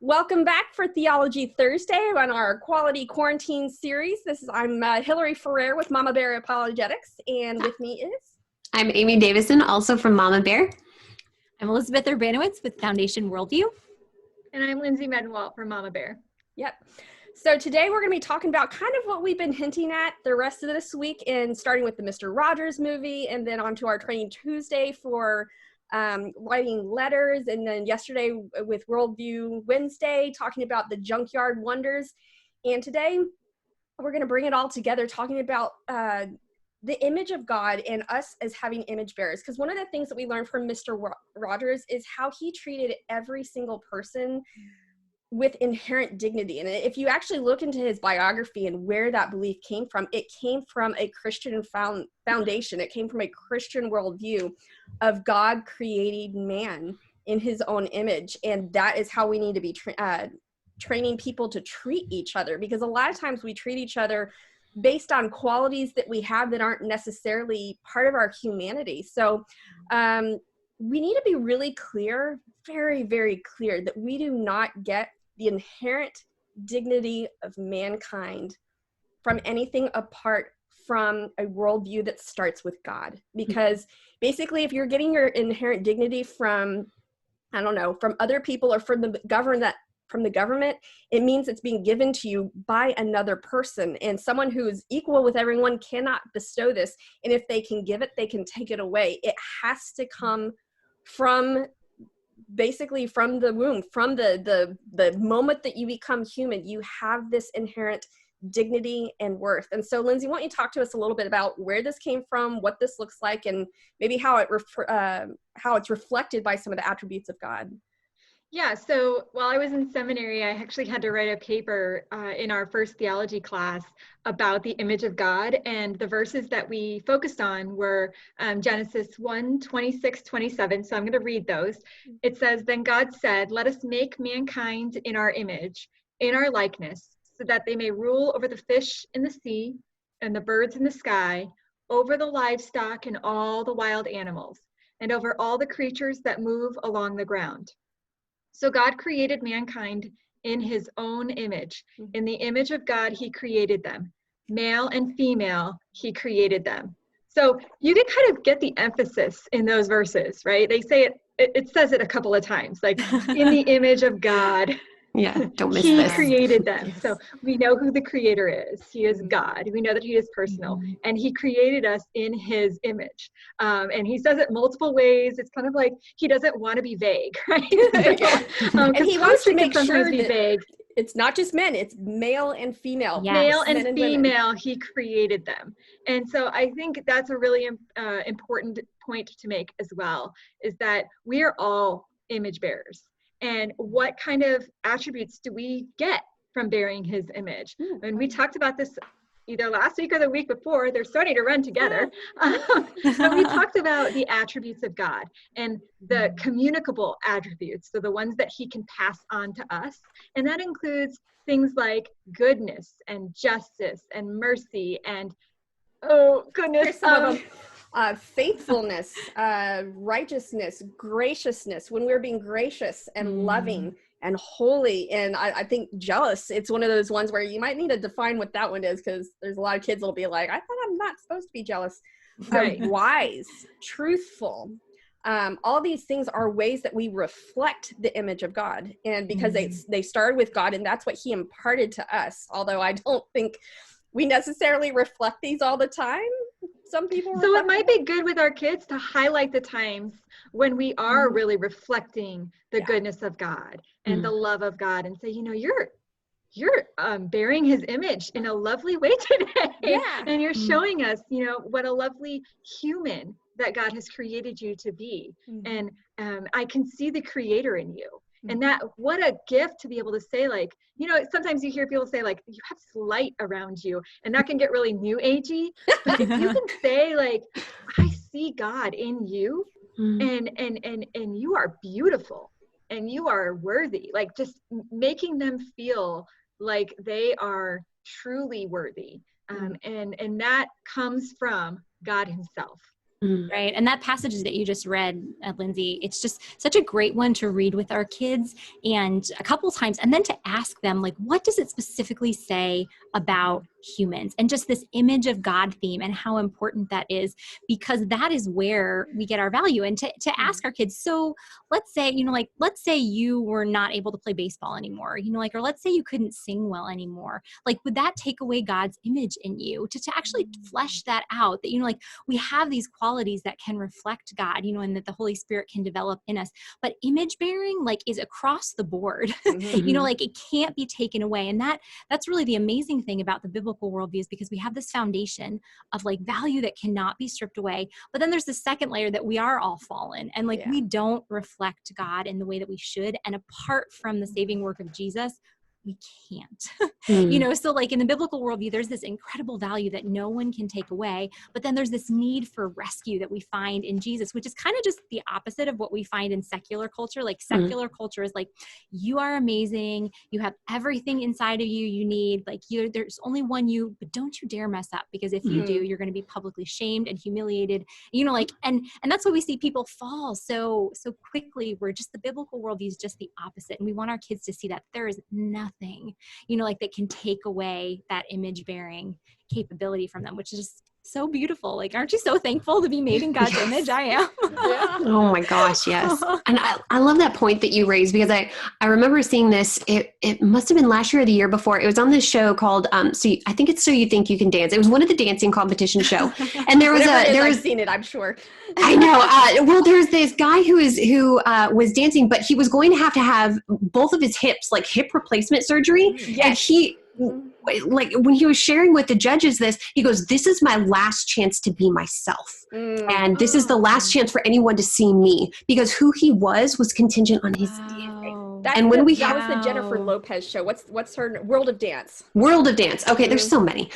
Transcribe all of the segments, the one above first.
Welcome back for Theology Thursday on our Quality Quarantine series. I'm Hillary Ferrer with Mama Bear Apologetics, and with me is... I'm Amy Davison, also from Mama Bear. I'm Elizabeth Urbanowitz with Foundation Worldview. And I'm Lindsay Medenwalt from Mama Bear. Yep. So today we're going to be talking about kind of what we've been hinting at the rest of this week, and starting with the Mr. Rogers movie, and then on to our Training Tuesday for writing letters, and then yesterday with Worldview Wednesday, talking about the junkyard wonders. And today we're going to bring it all together, talking about the image of God and us as having image bearers. Because one of the things that we learned from Mr. Rogers is how he treated every single person with inherent dignity. And if you actually look into his biography and where that belief came from, it came from a Christian foundation. It came from a Christian worldview of God creating man in his own image. And that is how we need to be training people to treat each other, because a lot of times we treat each other based on qualities that we have that aren't necessarily part of our humanity. So we need to be really clear, very, very clear, that we do not get the inherent dignity of mankind from anything apart from a worldview that starts with God. Because basically, if you're getting your inherent dignity from, I don't know, from other people or from the government, it means it's being given to you by another person, and someone who is equal with everyone cannot bestow this. And if they can give it, they can take it away. It has to come from basically from the womb, from the moment that you become human. You have this inherent dignity and worth. And so, Lindsay, why don't you talk to us a little bit about where this came from, what this looks like, and maybe how it's reflected by some of the attributes of God. Yeah, so while I was in seminary, I actually had to write a paper in our first theology class about the image of God, and the verses that we focused on were Genesis 1:26-27, so I'm going to read those. It says, "Then God said, 'Let us make mankind in our image, in our likeness, so that they may rule over the fish in the sea and the birds in the sky, over the livestock and all the wild animals, and over all the creatures that move along the ground.' So God created mankind in his own image. In the image of God, he created them. Male and female, he created them." So you can kind of get the emphasis in those verses, right? They say it says it a couple of times, like in the image of God. Yeah, don't miss He this. created them. Yes. So we know who the creator is. He is God. We know that he is personal, and he created us in his image. And he says it multiple ways. It's kind of like he doesn't want to be vague, right? And he wants to make sure be that vague. It's not just men, it's male and female. Yes. Male Men and women. female, he created them. And so I think that's a really important point to make as well, is that we are all image bearers. And what kind of attributes do we get from bearing his image? And we talked about this either last week or the week before. They're starting to run together. But we talked about the attributes of God and the communicable attributes, so the ones that he can pass on to us. And that includes things like goodness and justice and mercy and, oh goodness, faithfulness, righteousness, graciousness, when we're being gracious and loving and holy. And I think jealous, it's one of those ones where you might need to define what that one is, because there's a lot of kids that'll be like, I thought I'm not supposed to be jealous. Right. Wise, truthful. All these things are ways that we reflect the image of God. And because they started with God, and that's what he imparted to us. Although I don't think we necessarily reflect these all the time. Some people. So it might be good with our kids to highlight the times when we are really reflecting the goodness of God and the love of God, and say, you know, you're bearing his image in a lovely way today. Yeah. And you're showing us, you know, what a lovely human that God has created you to be. And I can see the creator in you. And that, what a gift to be able to say, like, you know, sometimes you hear people say, like, you have this light around you, and that can get really new agey. But if you can say, like, I see God in you, and you are beautiful, and you are worthy, like, just making them feel like they are truly worthy. And that comes from God himself. Right. And that passage that you just read, Lindsay, it's just such a great one to read with our kids and a couple times, and then to ask them, like, what does it specifically say about humans, and just this image of God theme and how important that is, because that is where we get our value. And to ask our kids, so let's say, let's say you were not able to play baseball anymore, or let's say you couldn't sing well anymore. Like, would that take away God's image in you? To actually flesh that out, that, we have these qualities that can reflect God, and that the Holy Spirit can develop in us. But image bearing, is across the board, it can't be taken away. And that's really the amazing thing about the biblical worldview, is because we have this foundation of value that cannot be stripped away. But then there's the second layer that we are all fallen, and we don't reflect God in the way that we should. And apart from the saving work of Jesus, we can't, so in the biblical worldview, there's this incredible value that no one can take away, but then there's this need for rescue that we find in Jesus, which is kind of just the opposite of what we find in secular culture. Secular culture is you are amazing. You have everything inside of you you need. There's only one you, but don't you dare mess up, because if you do, you're going to be publicly shamed and humiliated, and that's why we see people fall so quickly, where just the biblical worldview is just the opposite. And we want our kids to see that there is nothing, that can take away that image bearing capability from them, which is just so beautiful. Aren't you so thankful to be made in God's image? I am. Oh my gosh, yes. And I love that point that you raised, because I remember seeing this, it must have been last year or the year before. It was on this show called, I think it's So You Think You Can Dance. It was one of the dancing competition show. And there was I've seen it, I'm sure. I know. Well, there's this guy who was dancing, but he was going to have both of his hips, hip replacement surgery. Yes. And he, when he was sharing with the judges this, he goes, "This is my last chance to be myself. And this is the last chance for anyone to see me," because who he was contingent on his DNA. That was the Jennifer Lopez show. What's her World of Dance? World of Dance. Okay, there's so many.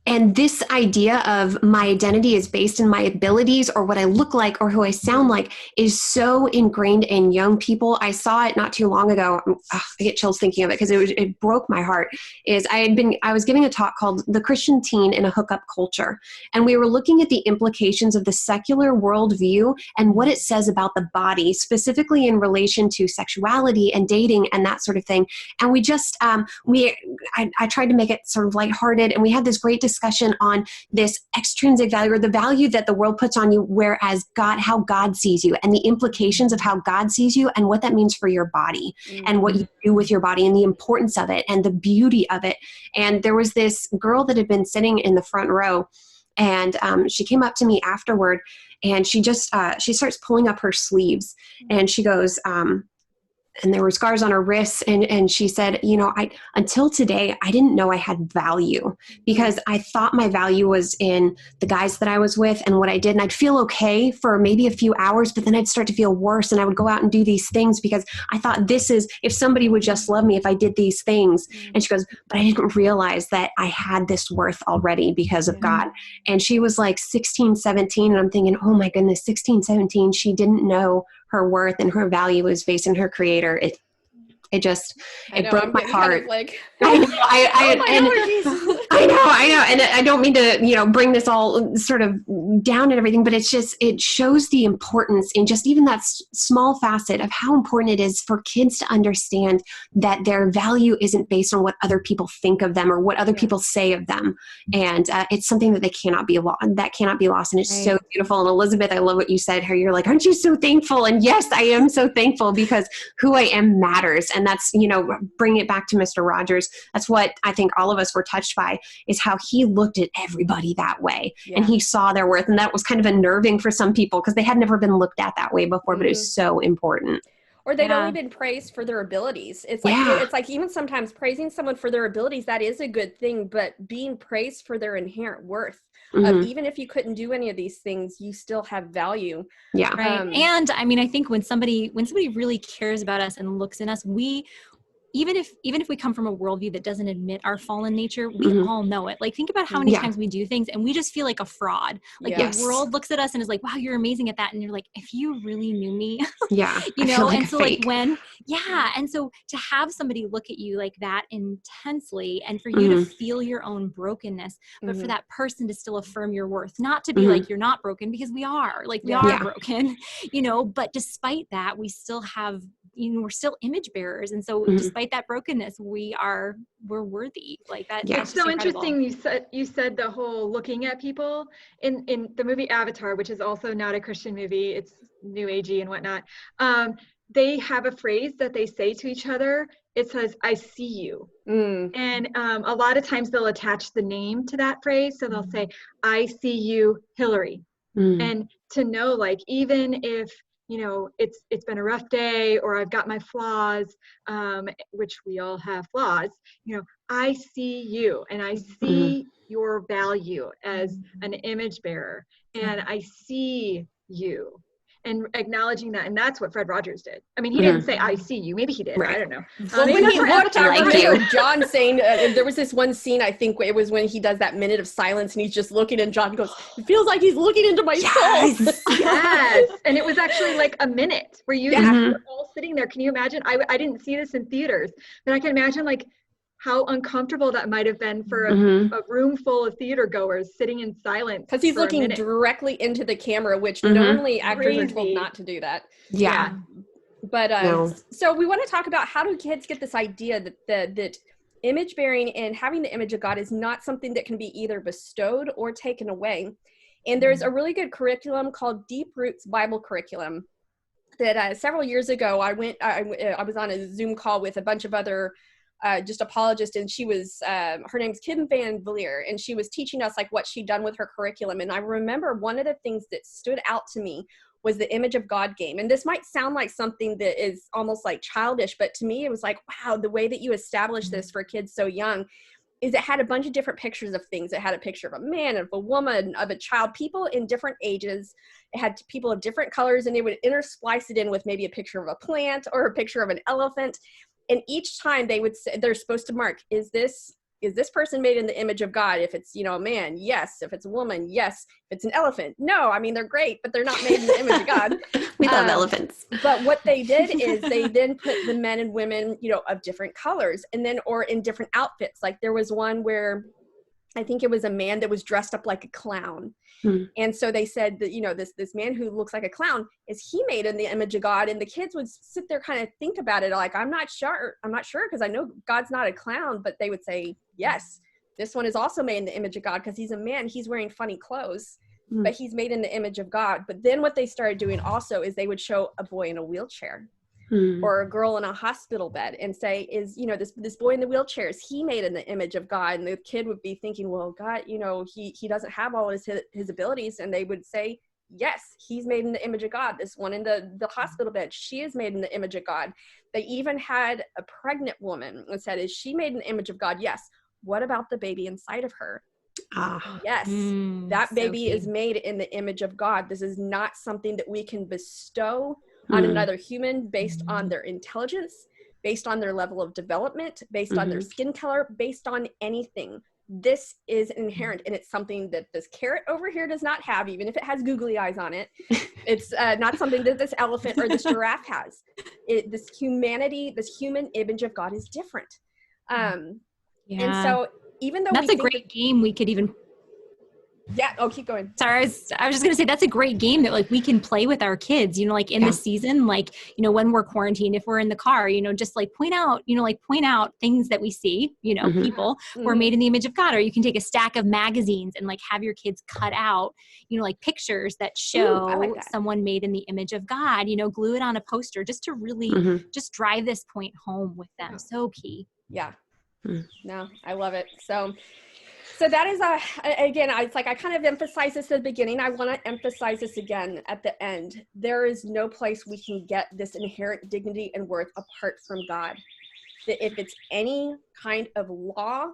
And this idea of my identity is based in my abilities or what I look like or who I sound like is so ingrained in young people. I saw it not too long ago. I get chills thinking of it because it broke my heart. I was giving a talk called The Christian Teen in a Hookup Culture. And we were looking at the implications of the secular worldview and what it says about the body, specifically in relation to sexuality and dating and that sort of thing. And we just, I tried to make it sort of lighthearted, and we had this great discussion on this extrinsic value, or the value that the world puts on you, whereas how God sees you, and the implications of how God sees you and what that means for your body and what you do with your body and the importance of it and the beauty of it. And there was this girl that had been sitting in the front row, and she came up to me afterward, and she starts pulling up her sleeves, and she goes, and there were scars on her wrists. And she said, until today, I didn't know I had value, because I thought my value was in the guys that I was with and what I did. And I'd feel okay for maybe a few hours, but then I'd start to feel worse. And I would go out and do these things because I thought if somebody would just love me if I did these things. And she goes, but I didn't realize that I had this worth already because of God. And she was 16, 17. And I'm thinking, oh my goodness, 16, 17, she didn't know her worth and her value was based in her creator. It broke my heart. I know. And I don't mean to, bring this all sort of down and everything, but it shows the importance in just even that small facet of how important it is for kids to understand that their value isn't based on what other people think of them or what other people say of them. And it's something that cannot be lost. And it's so beautiful. And Elizabeth, I love what you said here. You're like, aren't you so thankful? And yes, I am so thankful, because who I am matters. And that's, bring it back to Mr. Rogers. That's what I think all of us were touched by, is how he looked at everybody that way. And he saw their worth. And that was kind of unnerving for some people because they had never been looked at that way before, but it was so important. Or they've only been praised for their abilities. It's like even sometimes praising someone for their abilities, that is a good thing, but being praised for their inherent worth. Even if you couldn't do any of these things, you still have value. Yeah. Right. And I mean, I think when somebody really cares about us and looks in us, even if we come from a worldview that doesn't admit our fallen nature, we all know it. Like, think about how many times we do things and we just feel like a fraud. Like the world looks at us and is like, wow, you're amazing at that. And you're like, if you really knew me, you know, like and so fake. like and so to have somebody look at you like that intensely, and for you to feel your own brokenness, but for that person to still affirm your worth, not to be like, you're not broken, because we are, like, we are broken, you know, but despite that, we still have, you know, we're still image bearers. And so despite that brokenness, we're worthy. Like that. It's so interesting. You said the whole looking at people in the movie Avatar, which is also not a Christian movie. It's new agey and whatnot. They have a phrase that they say to each other. It says, "I see you." And a lot of times they'll attach the name to that phrase. So they'll say, "I see you, Hillary." And to know, like, even if, you know, it's been a rough day, or I've got my flaws, which we all have flaws, you know, I see you, and I see your value as an image bearer, and I see you, and acknowledging that. And that's what Fred Rogers did. I mean, he didn't say, "I see you." Maybe he did. I don't know. Well, when he looked, I like remember John saying, there was this one scene, I think it was when he does that minute of silence and he's just looking, and John goes, "It feels like he's looking into my soul." Yes. And it was actually like a minute where you were all sitting there. Can you imagine? I didn't see this in theaters, but I can imagine like how uncomfortable that might have been for a room full of theater goers sitting in silence. Because he's looking directly into the camera, which normally actors are told not to do that. But so we want to talk about, how do kids get this idea that image bearing and having the image of God is not something that can be either bestowed or taken away. And there's a really good curriculum called Deep Roots Bible Curriculum that several years ago I was on a Zoom call with a bunch of other just apologists, and she was her name's Kim Van Vlier, and she was teaching us like what she'd done with her curriculum. And I remember one of the things that stood out to me was the image of God game. And this might sound like something that is almost like childish, but to me it was like, wow, the way that you establish this for kids so young is it had a bunch of different pictures of things. It had a picture of a man, of a woman, of a child, people in different ages. It had people of different colors, and they would intersplice it in with maybe a picture of a plant or a picture of an elephant. And each time they would say, they're supposed to mark, is this person made in the image of God? If it's, you know, a man, yes. If it's a woman, yes. If it's an elephant, no. I mean, they're great, but they're not made in the image of God. We love elephants. But what they did is they then put the men and women, you know, of different colors, and then, or in different outfits. Like there was one where I think it was a man that was dressed up like a clown. And so they said that, you know, this man who looks like a clown, is he made in the image of God? And the kids would sit there, kind of think about it, like, I'm not sure, because I know God's not a clown. But they would say, yes, this one is also made in the image of God, because he's a man, he's wearing funny clothes, but he's made in the image of God. But then what they started doing also is they would show a boy in a wheelchair or a girl in a hospital bed and say, is, you know, this boy in the wheelchair, is he made in the image of God? And the kid would be thinking, well, God, you know, he doesn't have all his abilities. And they would say, yes, he's made in the image of God. This one in the hospital bed, she is made in the image of God. They even had a pregnant woman and said, is she made in the image of God? Yes. What about the baby inside of her? Yes, that baby is made in the image of God. This is not something that we can bestow on another human based on their intelligence, based on their level of development, based on their skin color, based on anything. This is inherent, and it's something that this carrot over here does not have, even if it has googly eyes on it. It's not something that this elephant or this giraffe has. This humanity, this human image of God is different. And so even though that's a great game, we could even keep going. Sorry, I was just gonna say that's a great game that like we can play with our kids, you know, like in the season, like, you know, when we're quarantined, if we're in the car, you know, just like point out things that we see, you know, people who are made in the image of God. Or you can take a stack of magazines and like have your kids cut out, you know, like pictures that show someone made in the image of God, you know, glue it on a poster just to really just drive this point home with them. So key. Yeah. No, I love it. So that is, again, it's like I kind of emphasized this at the beginning. I want to emphasize this again at the end. There is no place we can get this inherent dignity and worth apart from God. That if it's any kind of law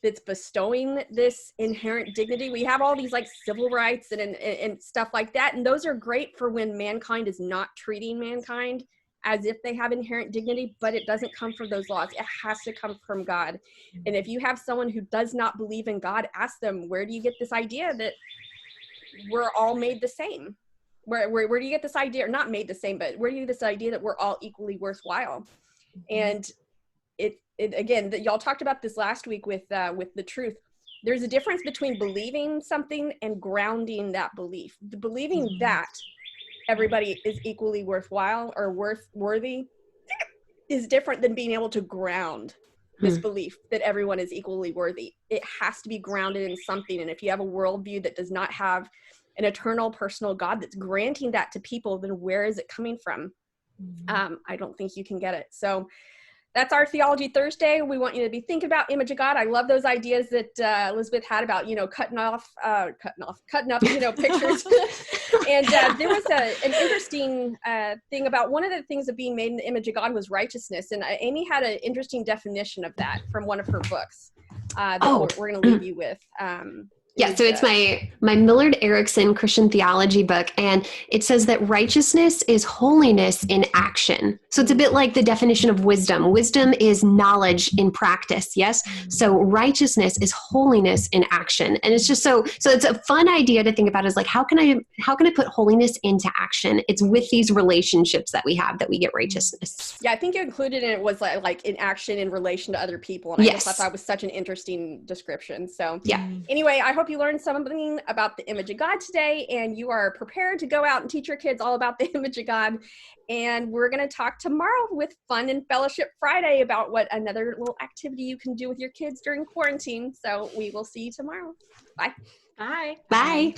that's bestowing this inherent dignity, we have all these like civil rights and stuff like that. And those are great for when mankind is not treating mankind as if they have inherent dignity, but it doesn't come from those laws. It has to come from God. And if you have someone who does not believe in God, ask them, where do you get this idea that we're all made the same? Where do you get this idea, or not made the same, but where do you get this idea that we're all equally worthwhile? And it again, y'all talked about this last week with the truth. There's a difference between believing something and grounding that belief. Believing that everybody is equally worthwhile or worthy is different than being able to ground this belief that everyone is equally worthy. It has to be grounded in something. And if you have a worldview that does not have an eternal personal God that's granting that to people, then where is it coming from? I don't think you can get it. So that's our Theology Thursday. We want you to be thinking about image of God. I love those ideas that Elizabeth had about, cutting up, pictures. And there was an interesting thing about one of the things of being made in the image of God was righteousness. And Amy had an interesting definition of that from one of her books that we're going to leave you with. Yeah, so it's my Millard Erickson Christian theology book, and it says that righteousness is holiness in action. So it's a bit like the definition of wisdom. Wisdom is knowledge in practice, yes? So righteousness is holiness in action. And it's just so it's a fun idea to think about, is like, how can I put holiness into action? It's with these relationships that we have that we get righteousness. Yeah, I think you included in it was like in action in relation to other people. And I just thought that was such an interesting description. So yeah. Anyway, I hope you learned something about the image of God today, and you are prepared to go out and teach your kids all about the image of God. And we're going to talk tomorrow with Fun and Fellowship Friday about what another little activity you can do with your kids during quarantine. So we will see you tomorrow. Bye. Bye. Bye.